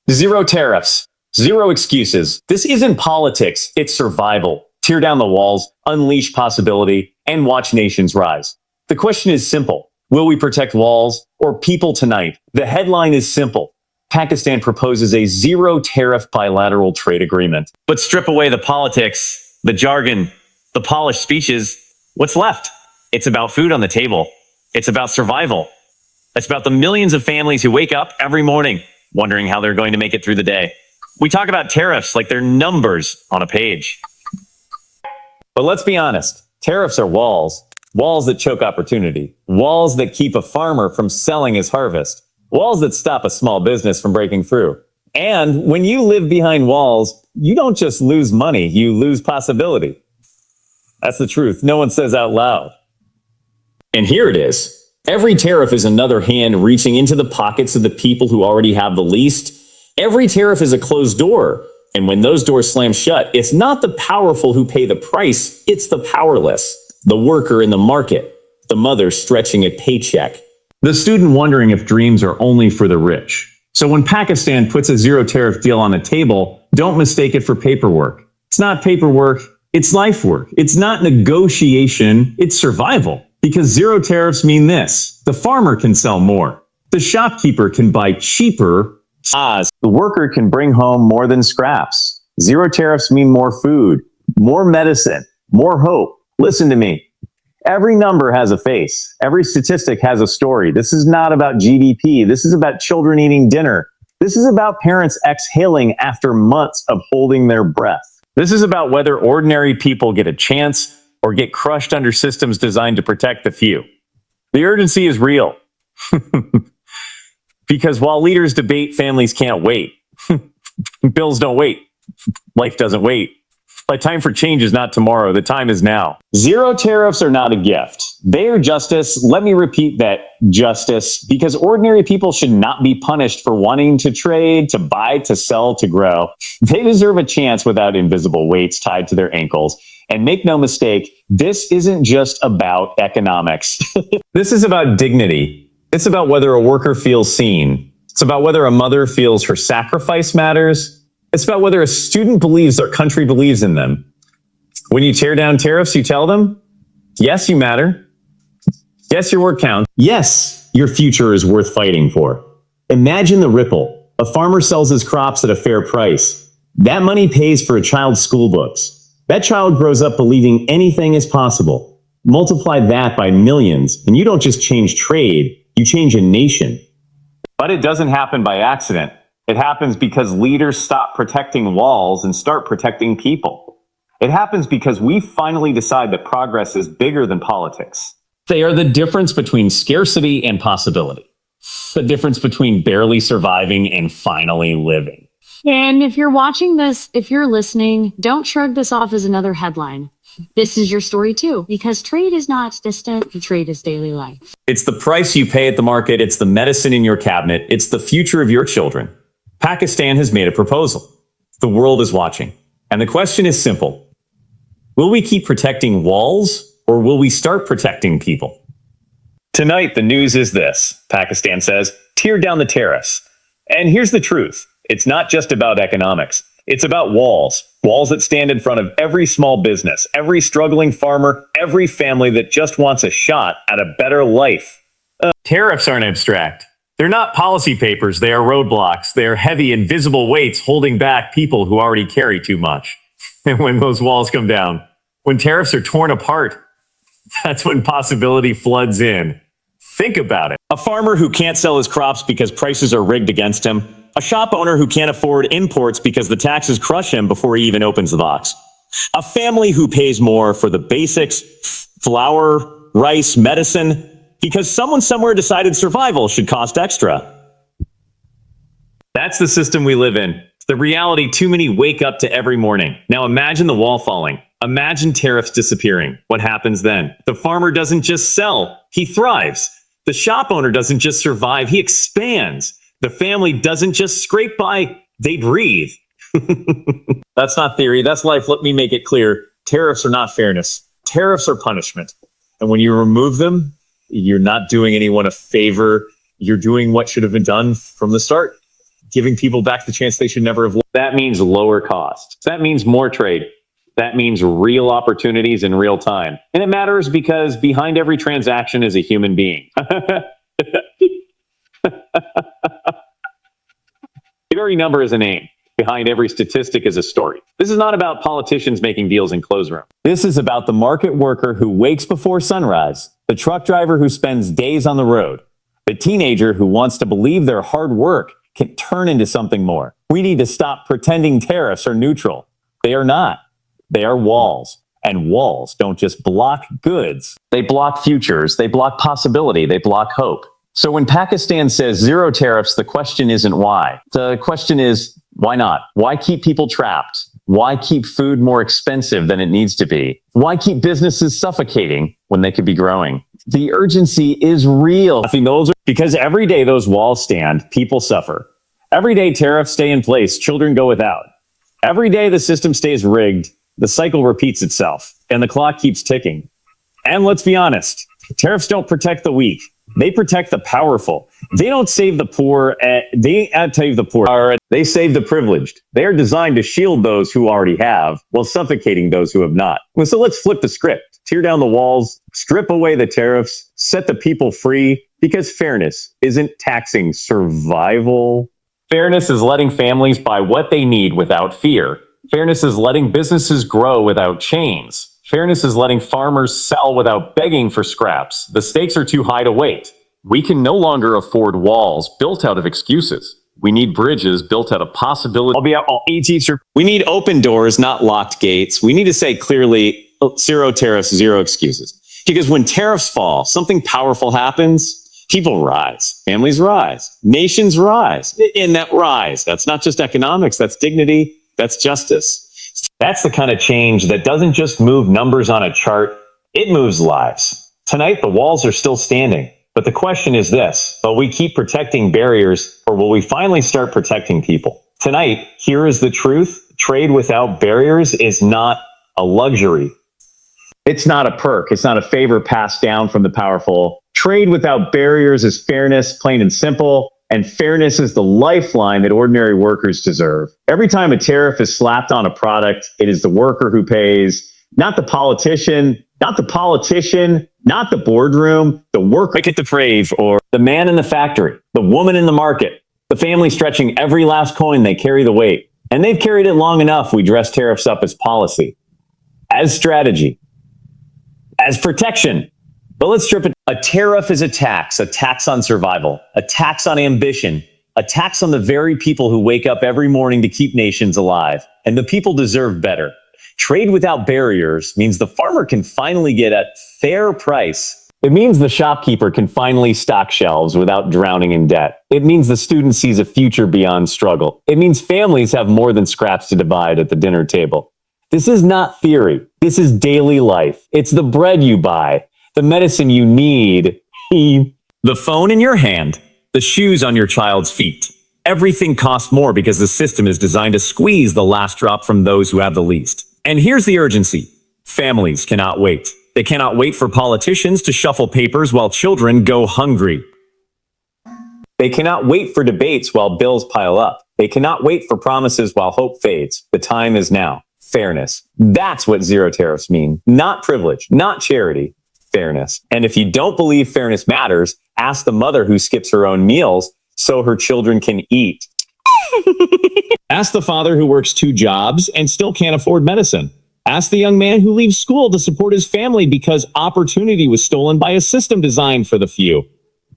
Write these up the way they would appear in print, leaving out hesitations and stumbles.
Zero tariffs, zero excuses. This isn't politics, it's survival. Tear down the walls, unleash possibility, and watch nations rise. The question is simple. Will we protect walls or people tonight? The headline is simple. Pakistan proposes a zero-tariff bilateral trade agreement. But strip away the politics, the jargon, the polished speeches. What's left? It's about food on the table. It's about survival. It's about the millions of families who wake up every morning wondering how they're going to make it through the day. We talk about tariffs like they're numbers on a page. But let's be honest. Tariffs are walls. Walls that choke opportunity. Walls that keep a farmer from selling his harvest. Walls that stop a small business from breaking through. And when you live behind walls, you don't just lose money, you lose possibility. That's the truth. No one says out loud. And here it is. Every tariff is another hand reaching into the pockets of the people who already have the least. Every tariff is a closed door. And when those doors slam shut, it's not the powerful who pay the price, it's the powerless. The worker in the market, the mother stretching a paycheck. The student wondering if dreams are only for the rich. So when Pakistan puts a zero-tariff deal on the table, don't mistake it for paperwork. It's not paperwork, it's life work. It's not negotiation, it's survival. Because zero tariffs mean this. The farmer can sell more. The shopkeeper can buy cheaper. The worker can bring home more than scraps. Zero tariffs mean more food, more medicine, more hope. Listen to me. Every number has a face. Every statistic has a story. This is not about GDP. This is about children eating dinner. This is about parents exhaling after months of holding their breath. This is about whether ordinary people get a chance or get crushed under systems designed to protect the few. The urgency is real. Because while leaders debate, families can't wait. Bills don't wait. Life doesn't wait. The time for change is not tomorrow. The time is now. Zero tariffs are not a gift. They are justice. Let me repeat that, justice, because ordinary people should not be punished for wanting to trade, to buy, to sell, to grow. They deserve a chance without invisible weights tied to their ankles. And make no mistake, this isn't just about economics. This is about dignity. It's about whether a worker feels seen. It's about whether a mother feels her sacrifice matters. It's about whether a student believes their country believes in them. When you tear down tariffs, you tell them, yes, you matter. Yes, your work counts. Yes, your future is worth fighting for. Imagine the ripple. A farmer sells his crops at a fair price. That money pays for a child's school books. That child grows up believing anything is possible. Multiply that by millions, and you don't just change trade, you change a nation. But it doesn't happen by accident. It happens because leaders stop protecting walls and start protecting people. It happens because we finally decide that progress is bigger than politics. They are the difference between scarcity and possibility. The difference between barely surviving and finally living. And if you're watching this, if you're listening, don't shrug this off as another headline. This is your story too, because trade is not distant, trade is daily life. It's the price you pay at the market, it's the medicine in your cabinet, it's the future of your children. Pakistan has made a proposal. The world is watching. And the question is simple. Will we keep protecting walls, or will we start protecting people? Tonight, the news is this. Pakistan says, tear down the tariffs. And here's the truth. It's not just about economics. It's about walls. Walls that stand in front of every small business, every struggling farmer, every family that just wants a shot at a better life. Tariffs aren't abstract. They're not policy papers. They are roadblocks. They are heavy, invisible weights holding back people who already carry too much. And when those walls come down, when tariffs are torn apart, that's when possibility floods in. Think about it. A farmer who can't sell his crops because prices are rigged against him. A shop owner who can't afford imports because the taxes crush him before he even opens the box. A family who pays more for the basics, flour, rice, medicine, because someone somewhere decided survival should cost extra. That's the system we live in. The reality too many wake up to every morning. Now imagine the wall falling. Imagine tariffs disappearing. What happens then? The farmer doesn't just sell, he thrives. The shop owner doesn't just survive, he expands. The family doesn't just scrape by, they breathe. That's not theory, that's life. Let me make it clear. Tariffs are not fairness. Tariffs are punishment. And when you remove them, you're not doing anyone a favor. You're doing what should have been done from the start. giving people back the chance they should never have. That means lower costs. That means more trade. That means real opportunities in real time. And it matters because behind every transaction is a human being. Every number is a name. Behind every statistic is a story. This is not about politicians making deals in closed rooms. This is about the market worker who wakes before sunrise, the truck driver who spends days on the road, the teenager who wants to believe their hard work can turn into something more. We need to stop pretending tariffs are neutral. They are not. They are walls. And walls don't just block goods. They block futures. They block possibility. They block hope. So when Pakistan says zero tariffs, the question isn't why. The question is, why not? Why keep people trapped? Why keep food more expensive than it needs to be? Why keep businesses suffocating when they could be growing? The urgency is real. Because every day those walls stand, people suffer. Every day tariffs stay in place, children go without. Every day the system stays rigged, the cycle repeats itself, and the clock keeps ticking. And let's be honest, tariffs don't protect the weak. They protect the powerful. They don't save the poor. They save the privileged. They are designed to shield those who already have while suffocating those who have not. Well, so let's flip the script. Tear down the walls, strip away the tariffs, set the people free, because fairness isn't taxing survival. Fairness is letting families buy what they need without fear. Fairness is letting businesses grow without chains. Fairness is letting farmers sell without begging for scraps. The stakes are too high to wait. We can no longer afford walls built out of excuses. We need bridges built out of possibility. We need open doors, not locked gates. We need to say clearly, zero tariffs, zero excuses. Because when tariffs fall, something powerful happens. People rise. Families rise. Nations rise. In that rise, that's not just economics. That's dignity. That's justice. That's the kind of change that doesn't just move numbers on a chart, it moves lives. Tonight, the walls are still standing, but the question is this: will we keep protecting barriers, or will we finally start protecting people? Tonight, here is the truth. Trade without barriers is not a luxury. It's not a perk. It's not a favor passed down from the powerful. Trade without barriers is fairness, plain and simple. And fairness is the lifeline that ordinary workers deserve. Every time a tariff is slapped on a product, it is the worker who pays, not the politician, not the boardroom, the worker at the brave, or the man in the factory, the woman in the market, the family stretching every last coin. They carry the weight. And they've carried it long enough. We dress tariffs up as policy, as strategy, as protection. But let's strip it. A tariff is a tax on survival, a tax on ambition, a tax on the very people who wake up every morning to keep nations alive. And the people deserve better. Trade without barriers means the farmer can finally get a fair price. It means the shopkeeper can finally stock shelves without drowning in debt. It means the student sees a future beyond struggle. It means families have more than scraps to divide at the dinner table. This is not theory. This is daily life. It's the bread you buy, the medicine you need, the phone in your hand, the shoes on your child's feet. Everything costs more because the system is designed to squeeze the last drop from those who have the least. And here's the urgency. Families cannot wait. They cannot wait for politicians to shuffle papers while children go hungry. They cannot wait for debates while bills pile up. They cannot wait for promises while hope fades. The time is now. Fairness. That's what zero tariffs mean. Not privilege, not charity. Fairness. And if you don't believe fairness matters, ask the mother who skips her own meals so her children can eat. Ask the father who works 2 jobs and still can't afford medicine. Ask the young man who leaves school to support his family because opportunity was stolen by a system designed for the few.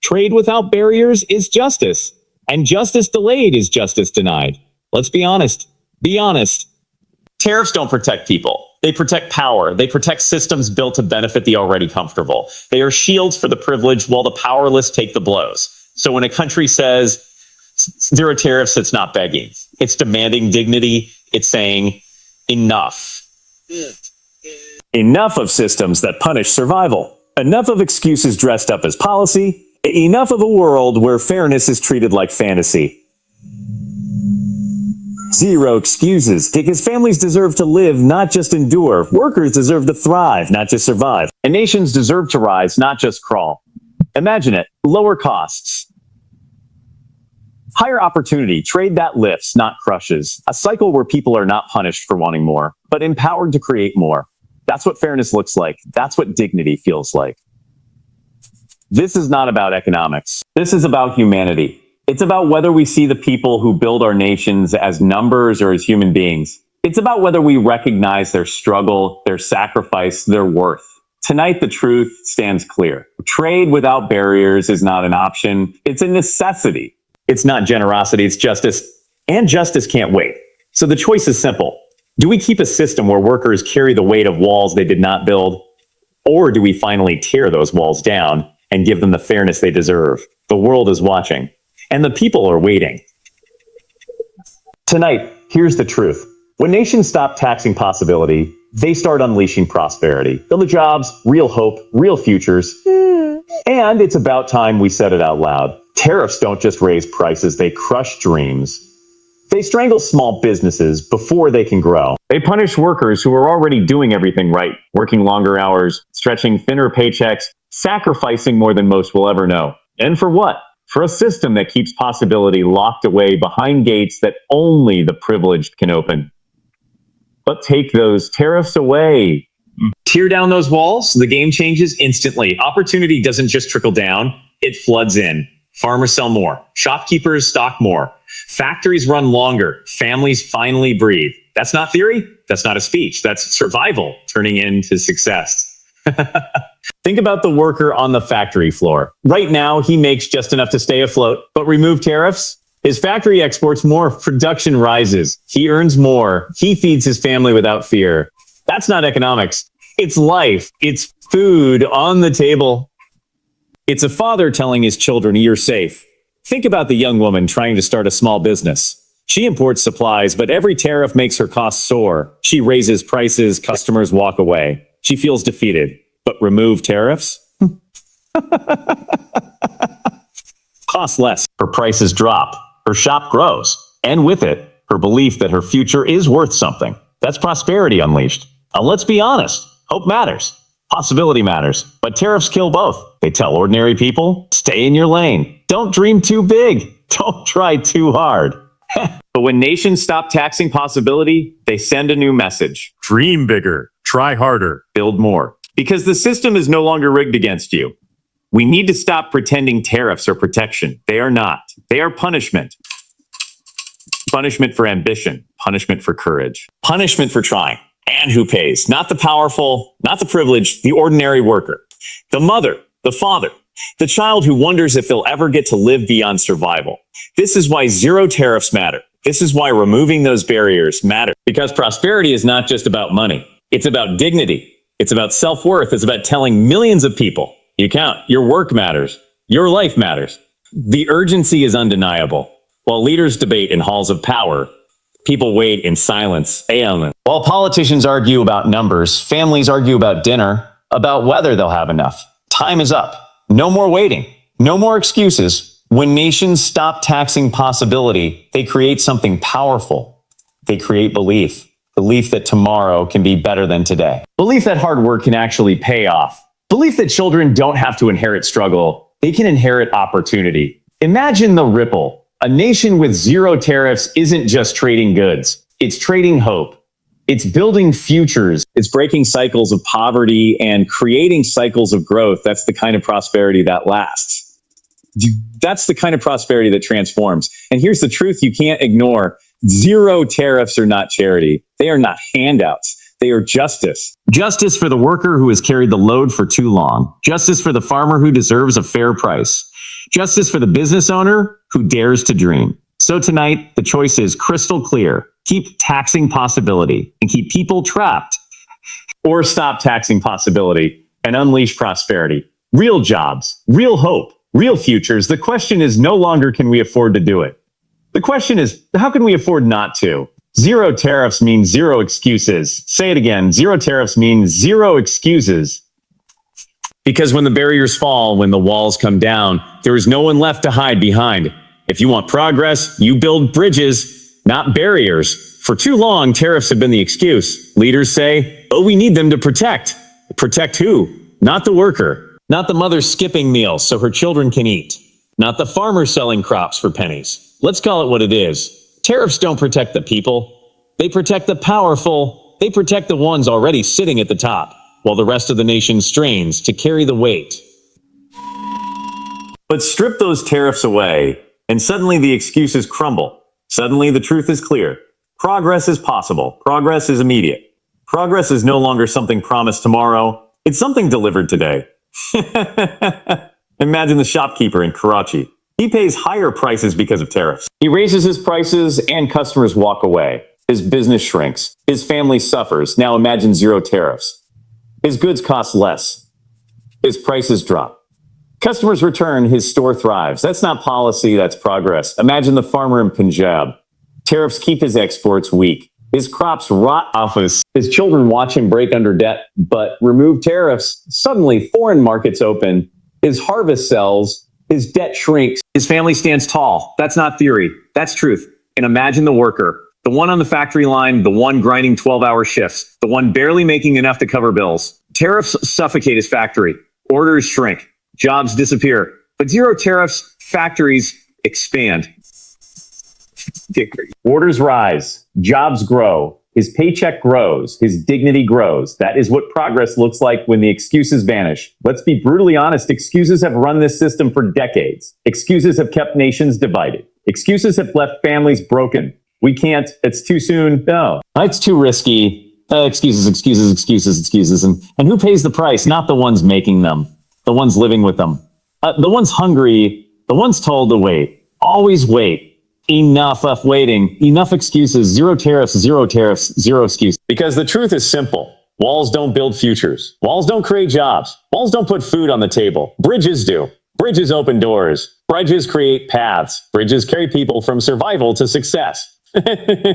Trade without barriers is justice, and justice delayed is justice denied. Let's be honest. Be honest. Tariffs don't protect people. They protect power. They protect systems built to benefit the already comfortable. They are shields for the privileged while the powerless take the blows. So when a country says zero tariffs, it's not begging. It's demanding dignity. It's saying enough. Enough of systems that punish survival. Enough of excuses dressed up as policy. Enough of a world where fairness is treated like fantasy. Zero excuses, because families deserve to live, not just endure. Workers deserve to thrive, not just survive. And nations deserve to rise, not just crawl. Imagine it. Lower costs. Higher opportunity, trade that lifts, not crushes. A cycle where people are not punished for wanting more, but empowered to create more. That's what fairness looks like. That's what dignity feels like. This is not about economics. This is about humanity. It's about whether we see the people who build our nations as numbers or as human beings. It's about whether we recognize their struggle, their sacrifice, their worth. Tonight, the truth stands clear. Trade without barriers is not an option. It's a necessity. It's not generosity, it's justice. And justice can't wait. So the choice is simple. Do we keep a system where workers carry the weight of walls they did not build? Or do we finally tear those walls down and give them the fairness they deserve? The world is watching, and the people are waiting. Tonight, here's the truth. When nations stop taxing possibility, they start unleashing prosperity. Real jobs, real hope, real futures. And it's about time we said it out loud. Tariffs don't just raise prices, they crush dreams. They strangle small businesses before they can grow. They punish workers who are already doing everything right, working longer hours, stretching thinner paychecks, sacrificing more than most will ever know. And for what? For a system that keeps possibility locked away behind gates that only the privileged can open. But take those tariffs away. Tear down those walls, the game changes instantly. Opportunity doesn't just trickle down, it floods in. Farmers sell more. Shopkeepers stock more. Factories run longer. Families finally breathe. That's not theory. That's not a speech. That's survival turning into success. Think about the worker on the factory floor. Right now, he makes just enough to stay afloat, but remove tariffs, his factory exports more, production rises. He earns more. He feeds his family without fear. That's not economics. It's life. It's food on the table. It's a father telling his children, you're safe. Think about the young woman trying to start a small business. She imports supplies, but every tariff makes her costs soar. She raises prices, customers walk away. She feels defeated. But remove tariffs? Costs less. Her prices drop. Her shop grows. And with it, her belief that her future is worth something. That's prosperity unleashed. Now let's be honest. Hope matters. Possibility matters. But tariffs kill both. They tell ordinary people, stay in your lane. Don't dream too big. Don't try too hard. But when nations stop taxing possibility, they send a new message. Dream bigger. Try harder. Build more. Because the system is no longer rigged against you. We need to stop pretending tariffs are protection. They are not. They are punishment. Punishment for ambition. Punishment for courage. Punishment for trying. And who pays? Not the powerful, not the privileged, the ordinary worker. The mother, the father, the child who wonders if they'll ever get to live beyond survival. This is why zero tariffs matter. This is why removing those barriers matter. Because prosperity is not just about money. It's about dignity. It's about self-worth. It's about telling millions of people, you count, your work matters, your life matters. The urgency is undeniable. While leaders debate in halls of power, people wait in silence. While politicians argue about numbers, families argue about dinner, about whether they'll have enough. Time is up. No more waiting. No more excuses. When nations stop taxing possibility, they create something powerful. They create belief. Belief that tomorrow can be better than today. Belief that hard work can actually pay off. Belief that children don't have to inherit struggle. They can inherit opportunity. Imagine the ripple. A nation with zero tariffs isn't just trading goods. It's trading hope. It's building futures. It's breaking cycles of poverty and creating cycles of growth. That's the kind of prosperity that lasts. That's the kind of prosperity that transforms. And here's the truth you can't ignore. Zero tariffs are not charity. They are not handouts. They are justice. Justice for the worker who has carried the load for too long. Justice for the farmer who deserves a fair price. Justice for the business owner who dares to dream. So tonight, the choice is crystal clear. Keep taxing possibility and keep people trapped. Or stop taxing possibility and unleash prosperity. Real jobs, real hope, real futures. The question is no longer can we afford to do it. The question is, how can we afford not to? Zero tariffs means zero excuses. Say it again. Zero tariffs means zero excuses. Because when the barriers fall, when the walls come down, there is no one left to hide behind. If you want progress, you build bridges, not barriers. For too long, tariffs have been the excuse. Leaders say, oh, we need them to protect. Protect who? Not the worker. Not the mother skipping meals so her children can eat. Not the farmer selling crops for pennies. Let's call it what it is. Tariffs don't protect the people. They protect the powerful. They protect the ones already sitting at the top, while the rest of the nation strains to carry the weight. But strip those tariffs away, and suddenly the excuses crumble. Suddenly the truth is clear. Progress is possible. Progress is immediate. Progress is no longer something promised tomorrow. It's something delivered today. Imagine the shopkeeper in Karachi. He pays higher prices because of tariffs. He raises his prices and customers walk away. His business shrinks. His family suffers. Now imagine zero tariffs. His goods cost less. His prices drop. Customers return. His store thrives. That's not policy, that's progress. Imagine the farmer in Punjab. Tariffs keep his exports weak. His crops rot off his children watch him break under debt, but remove tariffs. Suddenly, foreign markets open. His harvest sells. His debt shrinks. His family stands tall. That's not theory. That's truth. And imagine the worker, the one on the factory line, the one grinding 12-hour shifts, the one barely making enough to cover bills. Tariffs suffocate his factory. Orders shrink. Jobs disappear. But zero tariffs, factories expand. Orders rise. Jobs grow. His paycheck grows. His dignity grows. That is what progress looks like when the excuses vanish. Let's be brutally honest. Excuses have run this system for decades. Excuses have kept nations divided. Excuses have left families broken. We can't. It's too soon. No. It's too risky. Excuses. And who pays the price? Not the ones making them. The ones living with them. The ones hungry. The ones told to wait. Always wait. Enough of waiting. Enough excuses. Zero tariffs, zero excuses. Because the truth is simple. Walls don't build futures. Walls don't create jobs. Walls don't put food on the table. Bridges do. Bridges open doors. Bridges create paths. Bridges carry people from survival to success.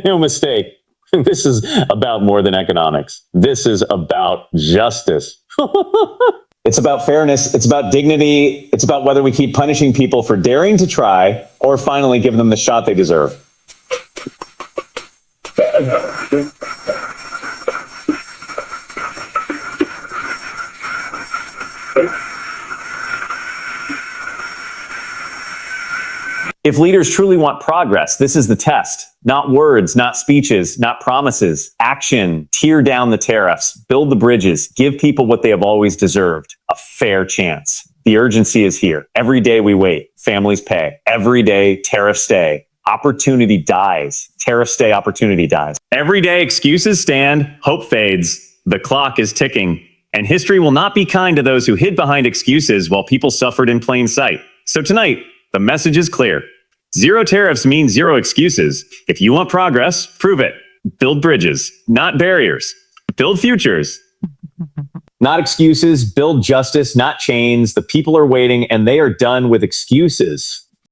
No mistake. This is about more than economics. This is about justice. It's about fairness. It's about dignity. It's about whether we keep punishing people for daring to try or finally give them the shot they deserve. If leaders truly want progress, this is the test. Not words, not speeches, not promises. Action. Tear down the tariffs. Build the bridges. Give people what they have always deserved. A fair chance. The urgency is here. Every day we wait. Families pay. Every day, tariffs stay. Opportunity dies. Tariffs stay. Opportunity dies. Every day, excuses stand. Hope fades. The clock is ticking. And history will not be kind to those who hid behind excuses while people suffered in plain sight. So tonight, the message is clear. Zero tariffs means zero excuses. If you want progress, prove it. Build bridges, not barriers. Build futures. Not excuses. Build justice, not chains. The people are waiting and they are done with excuses.